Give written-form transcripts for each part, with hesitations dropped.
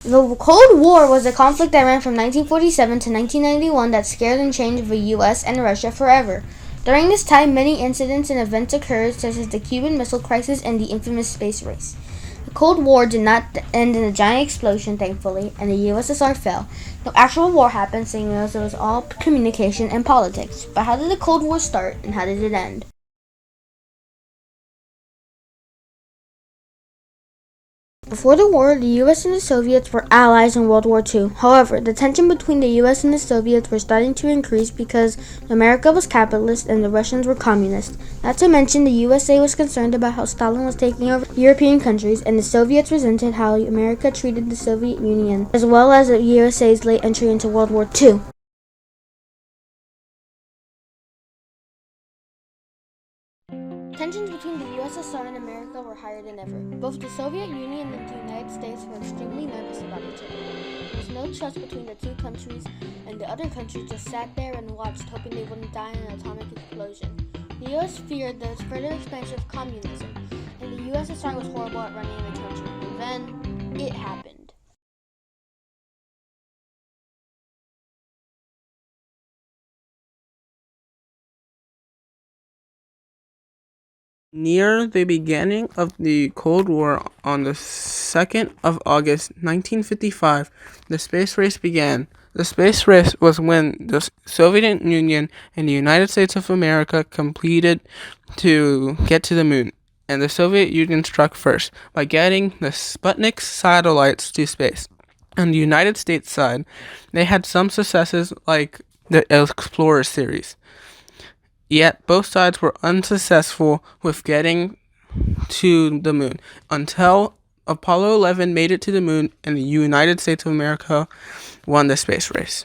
The Cold War was a conflict that ran from 1947 to 1991 that scared and changed the U.S. and Russia forever. During this time, many incidents and events occurred, such as the Cuban Missile Crisis and the infamous space race. The Cold War did not end in a giant explosion, thankfully, and the USSR fell. No actual war happened, seeing as it was all communication and politics. But how did the Cold War start, and how did it end? Before the war, the US and the Soviets were allies in World War II. However, the tension between the US and the Soviets were starting to increase because America was capitalist and the Russians were communist. Not to mention, the USA was concerned about how Stalin was taking over European countries, and the Soviets resented how America treated the Soviet Union, as well as the USA's late entry into World War II. Tensions between the USSR and America were higher than ever. Both the Soviet Union and the United States were extremely nervous about each other. There was no trust between the two countries, and the other countries just sat there and watched, hoping they wouldn't die in an atomic explosion. The US feared the further expansion of communism, and the USSR was horrible at running the country. And then, it happened. Near the beginning of the Cold War, on the 2nd of August 1955, the space race began. The space race was when the Soviet Union and the United States of America completed to get to the moon, and the Soviet Union struck first by getting the Sputnik satellites to space. On the United States side, they had some successes like the Explorer series. Yet both sides were unsuccessful with getting to the moon until Apollo 11 made it to the moon and the United States of America won the space race.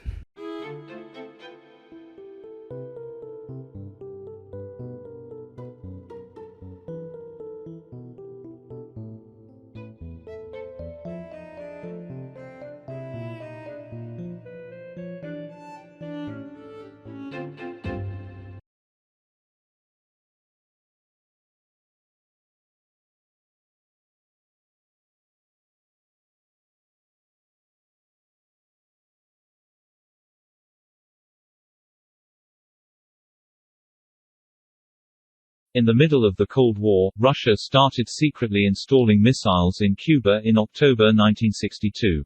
In the middle of the Cold War, Russia started secretly installing missiles in Cuba in October 1962.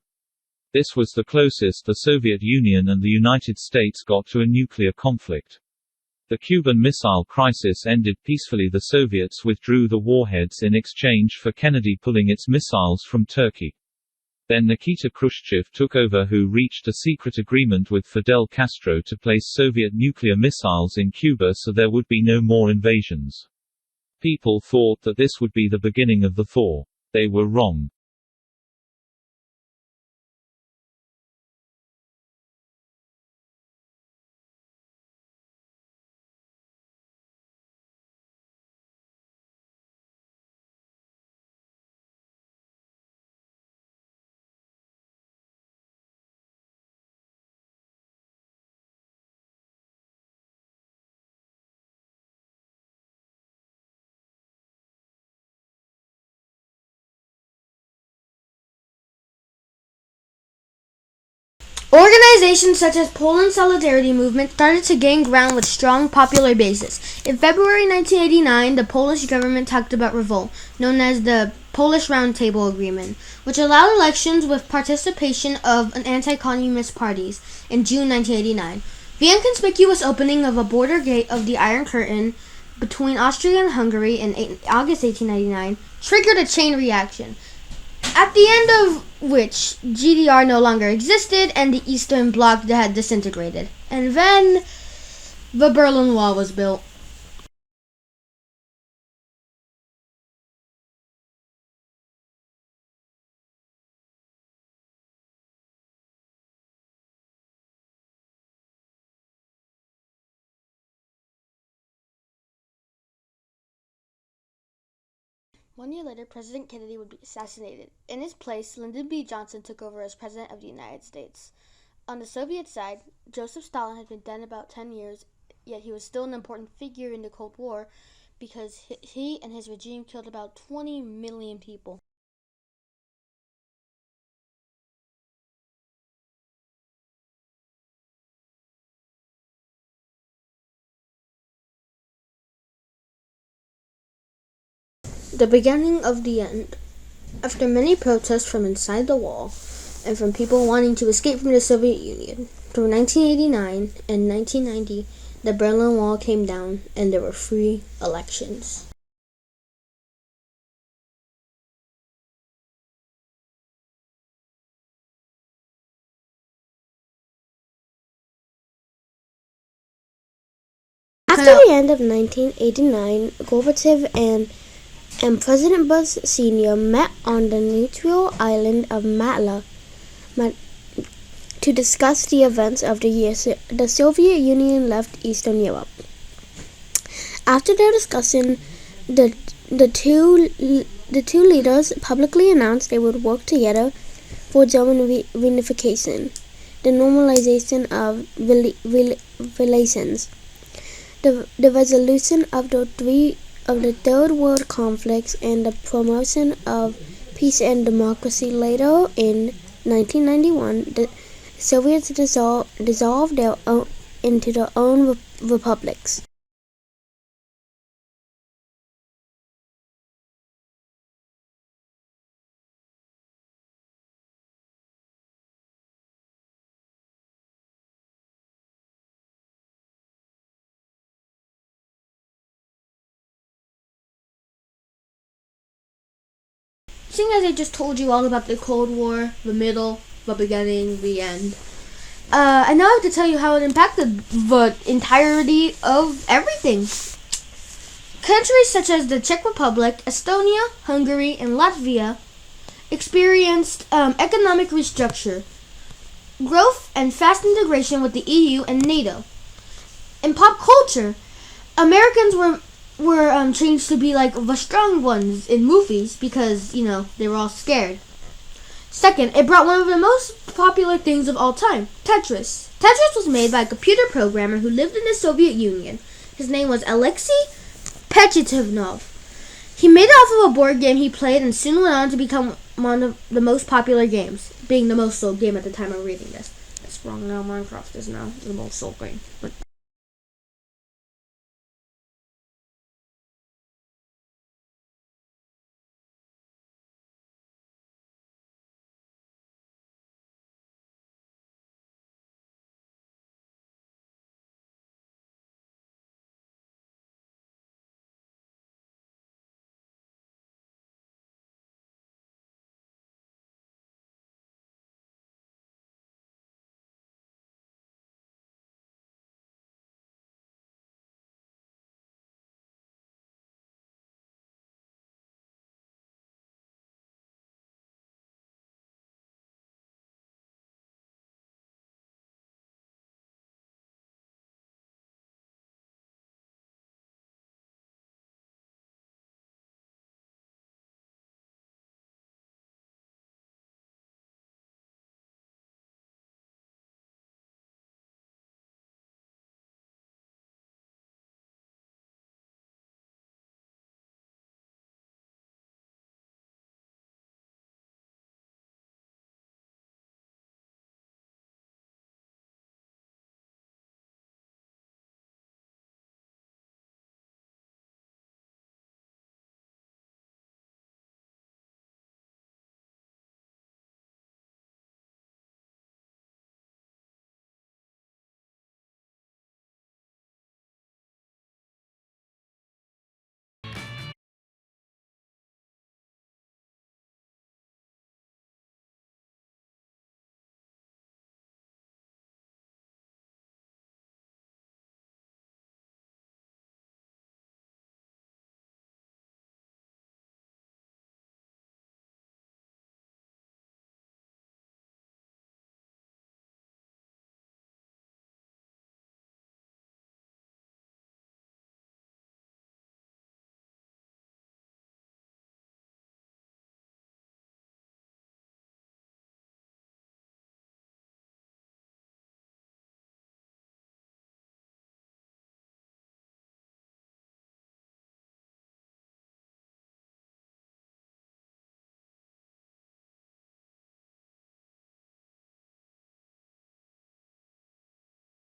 This was the closest the Soviet Union and the United States got to a nuclear conflict. The Cuban Missile Crisis ended peacefully. The Soviets withdrew the warheads in exchange for Kennedy pulling its missiles from Turkey. Then Nikita Khrushchev took over, who reached a secret agreement with Fidel Castro to place Soviet nuclear missiles in Cuba so there would be no more invasions. People thought that this would be the beginning of the thaw. They were wrong. Organizations such as Poland Solidarity Movement started to gain ground with strong popular bases. In February 1989, the Polish government talked about revolt, known as the Polish Roundtable Agreement, which allowed elections with participation of anti-communist parties in June 1989. The inconspicuous opening of a border gate of the Iron Curtain between Austria and Hungary in August 1899 triggered a chain reaction, at the end of which GDR no longer existed and the Eastern Bloc had disintegrated. And then the Berlin Wall was built. One year later, President Kennedy would be assassinated. In his place, Lyndon B. Johnson took over as President of the United States. On the Soviet side, Joseph Stalin had been dead about 10 years, yet he was still an important figure in the Cold War because he and his regime killed about 20 million people. The beginning of the end. After many protests from inside the wall and from people wanting to escape from the Soviet Union, through 1989 and 1990, the Berlin Wall came down and there were free elections. After the end of 1989, Gorbachev and President Bush Sr. met on the neutral island of Malta to discuss the events of the year the Soviet Union left Eastern Europe. After their discussion, the two leaders publicly announced they would work together for German reunification, the normalization of relations, the resolution of the Third World conflicts, and the promotion of peace and democracy. Later, in 1991, the Soviets dissolved into their own republics. Seeing as I just told you all about the Cold War, the middle, the beginning, the end, I now have to tell you how it impacted the entirety of everything. Countries such as the Czech Republic, Estonia, Hungary, and Latvia experienced economic restructure, growth, and fast integration with the EU and NATO. In pop culture, Americans were changed to be like the strong ones in movies because, they were all scared. Second, it brought one of the most popular things of all time, Tetris. Tetris was made by a computer programmer who lived in the Soviet Union. His name was Alexei Pechetivnov. He made it off of a board game he played and soon went on to become one of the most popular games, being the most sold game at the time of reading this. That's wrong now. Minecraft is now the most sold game. But